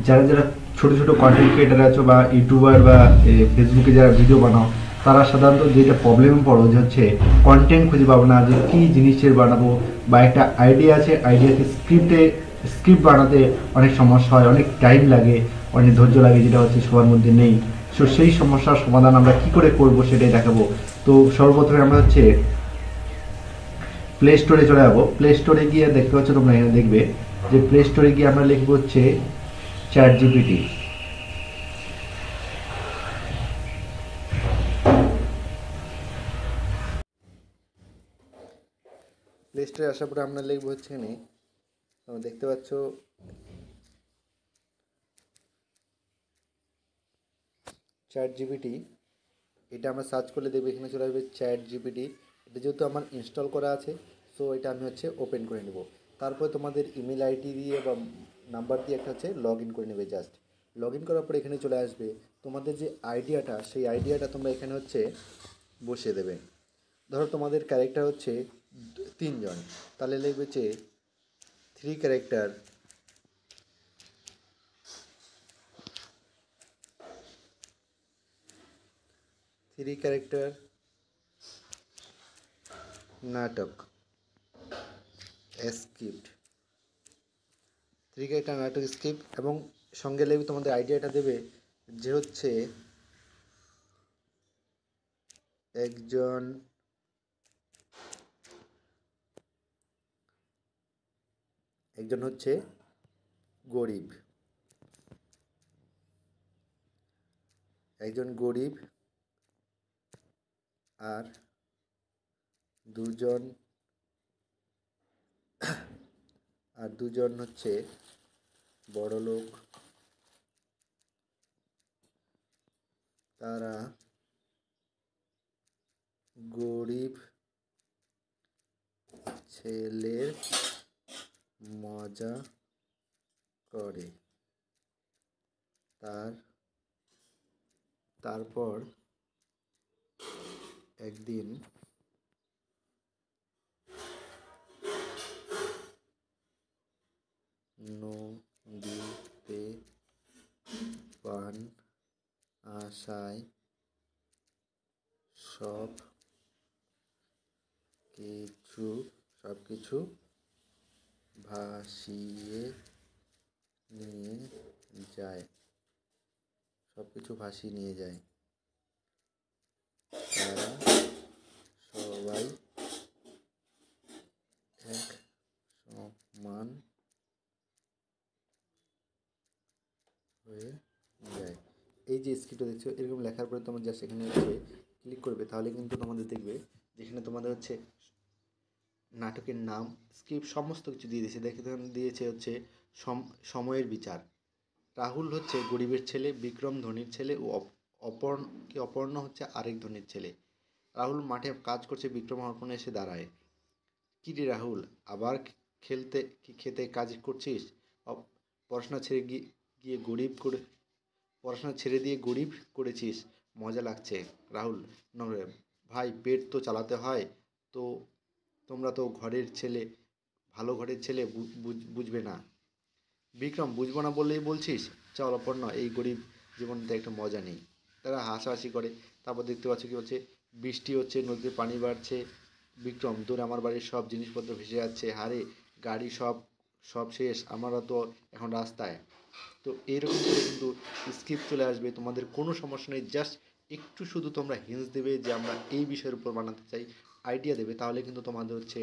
যারা যারা ছোটো ছোটো কন্টেন্ট ক্রিয়েটার আছো বা ইউটিউবার বা ফেসবুকে যারা ভিডিও বানাও, তারা সাধারণত যেটা প্রবলেমে পড়ো যে হচ্ছে কন্টেন্ট খুঁজে পাবো না, যে কী জিনিসের বানাবো, বা একটা আইডিয়া আছে, আইডিয়াকে স্ক্রিপ্ট বানাতে অনেক সমস্যা হয়, অনেক টাইম লাগে, অনেক ধৈর্য লাগে, যেটা হচ্ছে সবার মধ্যে নেই। সো সেই সমস্যার সমাধান আমরা কী করে করব সেটাই দেখাবো। তো সর্বপ্রথমে আমরা হচ্ছে প্লে স্টোরে চলে যাবো। প্লে স্টোরে গিয়ে দেখতে পাচ্ছ তোমরা, এখানে দেখবে যে প্লে স্টোরে গিয়ে আমরা লিখবো হচ্ছে চ্যাট জিপিটি। প্লে স্টোরে আসার পরে আমরা লিখবো হচ্ছে এখানে, তোমরা দেখতে পাচ্ছ চ্যাট জিপিটি। এটা আমরা সার্চ করলে দেখবে এখানে চলে আসবে চ্যাট জিপিটি। এটা যেহেতু আমার ইনস্টল করা আছে, সো এটা আমি হচ্ছে ওপেন করে নেব। তারপর তোমাদের ইমেল আইডি দিয়ে বা নাম্বার দিয়ে একটা হচ্ছে লগ ইন করে নেবে। জাস্ট লগ ইন করার পর এখানে চলে আসবে তোমাদের যে আইডিয়াটা, সেই আইডিয়াটা তোমরা এখানে হচ্ছে বসিয়ে দেবে। ধরো তোমাদের ক্যারেক্টার হচ্ছে 3 জন, তাহলে লিখবে যে 3 ক্যারেক্টার নাটক স্ক্রিপ্ট, 3 ক্যারেক্টার নাটক স্ক্রিপ্ট, এবং সঙ্গে লিখবে তোমাদের আইডিয়াটা দেবে যে হচ্ছে একজন হচ্ছে গরিব, আর দুজন হচ্ছে বড়লোক। তারা গরিব ছেলের মজা করে। তারপর একদিন নদীতে পান আশায় সব কিছু ভাসিয়ে নিয়ে যায়। তারা সবাই এক সমান হয়ে যায়। এই যে স্ক্রিপ্টটা দেখছো, এরকম লেখার পরে তোমরা জাস্ট এখানে হচ্ছে ক্লিক করবে, তাহলে কিন্তু তোমাদের দেখবে যেখানে তোমাদের হচ্ছে নাটকের নাম, স্ক্রিপ্ট সমস্ত কিছু দিয়ে দিয়েছে। দেখে দিয়েছে হচ্ছে সময়ের বিচার। রাহুল হচ্ছে গরিবের ছেলে, বিক্রম ধনীর ছেলে ও অপর্ণ হচ্ছে আরেক ধনীর ছেলে। রাহুল মাঠে কাজ করছে, বিক্রম অর্পণে এসে দাঁড়ায়। কী রে রাহুল, আবার খেতে কাজ করছিস? পড়াশোনা ছেড়ে গিয়ে গরিব করে পড়াশোনা ছেড়ে দিয়ে গরিব করেছিস, মজা লাগছে। রাহুল, নরে ভাই, পেট তো চালাতে হয়। তো তোমরা তো ভালো ঘরের ছেলে, বুঝবে না। বিক্রম, বুঝবো না বললেই বলছিস? চল অপর্ণা, এই গরিব জীবনটা একটা মজা নেই। তারা হাসাহাসি করে। তারপর দেখতে পাচ্ছ কি হচ্ছে, বৃষ্টি হচ্ছে, নদীতে পানি বাড়ছে। বিক্রম, দূর আমার বাড়ির সব জিনিসপত্র ভেসে যাচ্ছে। হারে, গাড়ি সব শেষ, আমরা তো এখন রাস্তায়। তো এইরকম করে কিন্তু স্ক্রিপ্ট চলে আসবে, তোমাদের কোনো সমস্যা নেই। জাস্ট একটু শুধু তোমরা হিন্টস দেবে যে আমরা এই বিষয়ের উপর বানাতে চাই, আইডিয়া দেবে, তাহলে কিন্তু তোমাদের হচ্ছে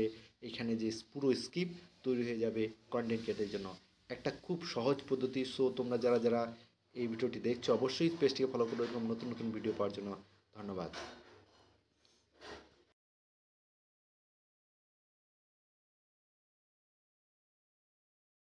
এখানে যে পুরো স্ক্রিপ্ট তৈরি হয়ে যাবে কন্টেন্ট ক্রিয়েটের জন্য। একটা খুব সহজ পদ্ধতি। সো তোমরা যারা এই ভিডিওটি দেখছো, অবশ্যই পেজটিকে ফলো করো এরকম নতুন নতুন ভিডিও পাওয়ার জন্য। ধন্যবাদ।